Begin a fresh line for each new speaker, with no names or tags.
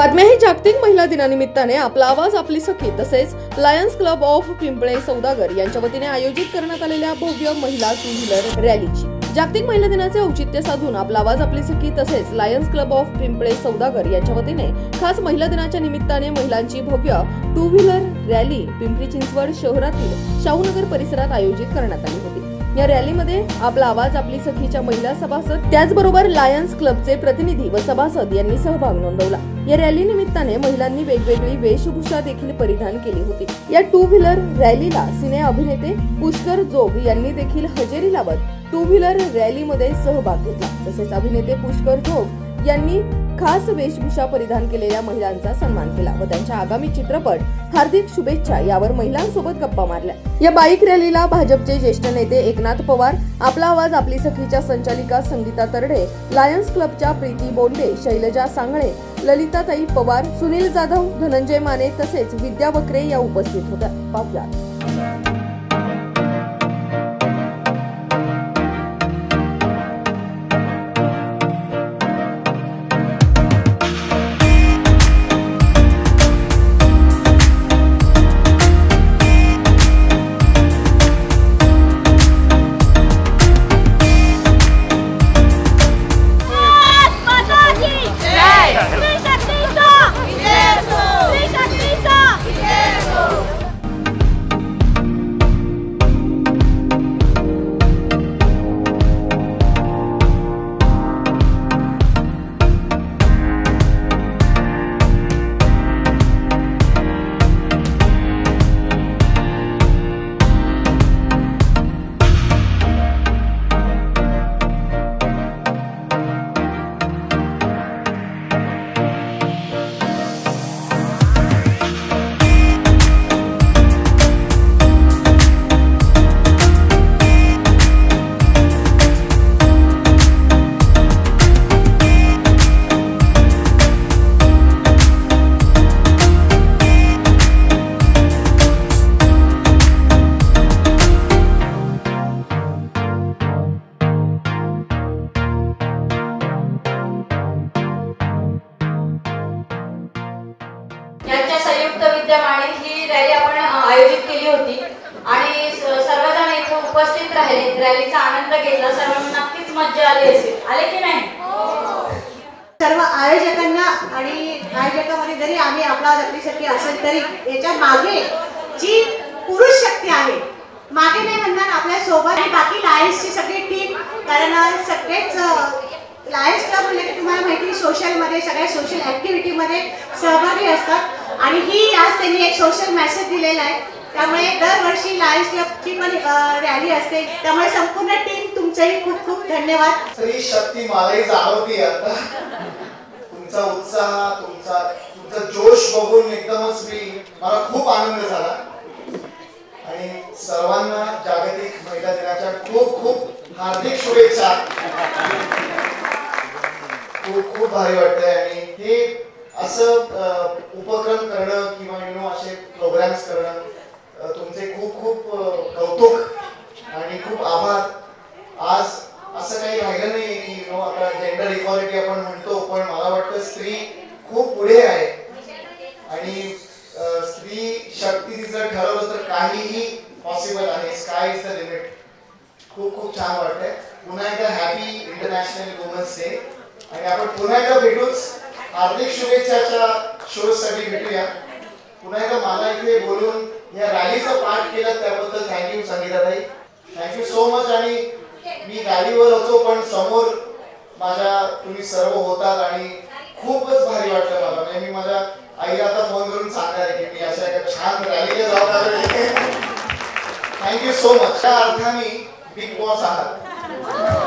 बातम्या ही जागतिक महिला दिनानिमित्ताने आपला आवाज आपली सखी तसेच लायन्स क्लब ऑफ पिंपळे सौदागर यांच्या वतीने आयोजित करण्यात आलेल्या भव्य महिला टू व्हीलर रॅलीची जागतिक महिला दिनाचे औचित्य साधून आपला आवाज आपली सखी तसेच लायन्स क्लब ऑफ पिंपळे सौदागर यांच्या वतीने खास महिला दिनाच्या निमित्ताने महिलांची भव्य two wheeler rally Pimpri Chinchwad शहरातील शाहूनगर परिसरात आयोजित करण्यात आली होती। या रॅलीमध्ये आपला आवाज आपली सखीच्या महिला सभासद त्याचबरोबर लायन्स क्लबचे प्रतिनिधी व सभासद यांनी सहभाग नोंदवला। या रॅली निमित्ताने महिलांनी वेगवेगळी वेशभूषा देखील परिधान केली होती। या टू व्हीलर रॅलीला सिने अभिनेते पुष्कर जोग यांनी देखील हजेरी लावत टू व्हीलर रॅलीमध्ये सहभाग घेतला। तसेच अभिनेते पुष्कर जोग यांनी खास वेशभूषा परिधान केलेल्या महिलांचा सन्मान केला व त्यांच्या आगामी चित्रपट हार्दिक शुभेच्छा यावर महिलांसोबत गप्पा मारल्या। या बाईक रॅलीला भाजपचे ज्येष्ठ नेते एकनाथ पवार, आपला आवाज आपली सखीच्या संचालिका संगीता तरडे, लायन्स क्लबच्या प्रीती बोंडे, शैलजा सांगळे, ललिताताई पवार, सुनील जाधव, धनंजय माने तसेच विद्या वक्रे या उपस्थित होत्या। पाहुयात।
संयुक्त विद्यमाने ही रॅली आपण आयोजित केली होती आणि सर्वजण इथे उपस्थित राहिले, रॅलीचा आनंद घेतला। सर्वांना नक्कीच मजा आली असेल, आले की नाही?
सर्व आयोजकांना आणि आयोजकांमध्ये जरी आम्ही आपला आपलीसाठी असेल तरी याच्या मागे जी पुरुष शक्ती आहे, मागे नाही म्हणणार आपल्या सोबत आणि बाकी लायन्सची सगळी टीम, कारण सगळेच लायन्स क्लब म्हणजे की तुम्हाला माहिती सोशल मध्ये सगळ्या सोशल ऍक्टिव्हिटी मध्ये सहभागी असतात आणि ही आज त्यांनी एक सोशल मेसेज दिलेला आहे। त्यामुळे दरवर्षी लायन्स क्लबची पण रॅली असते, त्यामुळे संपूर्ण टीम तुमचेही खूप खूप धन्यवाद।
स्त्री शक्ती मलाही जाणवते आता, तुमचा उत्साह तुमचा जोश बघून एकदमच मला खूप आनंद झाला आणि सर्वांना जागतिक महिला दिनाच्या खूप खूप हार्दिक शुभेच्छा। खूप भारी वाटतंय आणि हे असं उपक्रम करणं किंवा असे प्रोग्राम्स करणं तुमचे खूप खूप कौतुक आणि खूप आभार। आज असं काही राहिलं नाही की आता जेंडर इक्वालिटी आपण म्हणतो, पण मला वाटतं स्त्री खूप पुढे आहे आणि स्त्री शक्ती जर ठरवलं तर काहीही पॉसिबल आहे। Sky is the limit. खूप खूप छान वाटतंय। पुन्हा एकदा हॅपी इंटरनॅशनल वुमन्स डे आणि आपण पुन्हा एकदा भेटूच, हार्दिक शुभेच्छाच्या शोसाठी भेटूया। पुन्हा एकदा मला इथे बोलून या रॅलीचा पार्ट केला त्याबद्दल थँक्यू संगीताताई, थँक्यू सो मच। आणि मी गाडीवर होतो पण समोर माझ्या तुम्ही सर्व होतात आणि खूपच भारी वाटलं मला। म्हणजे मी माझ्या आईला आता फोन करून सांगणार आहे की मी अशा एका छान रॅलीला जाणार आहे। Thank you so much. त्या अर्थाने बिग बॉस आहात।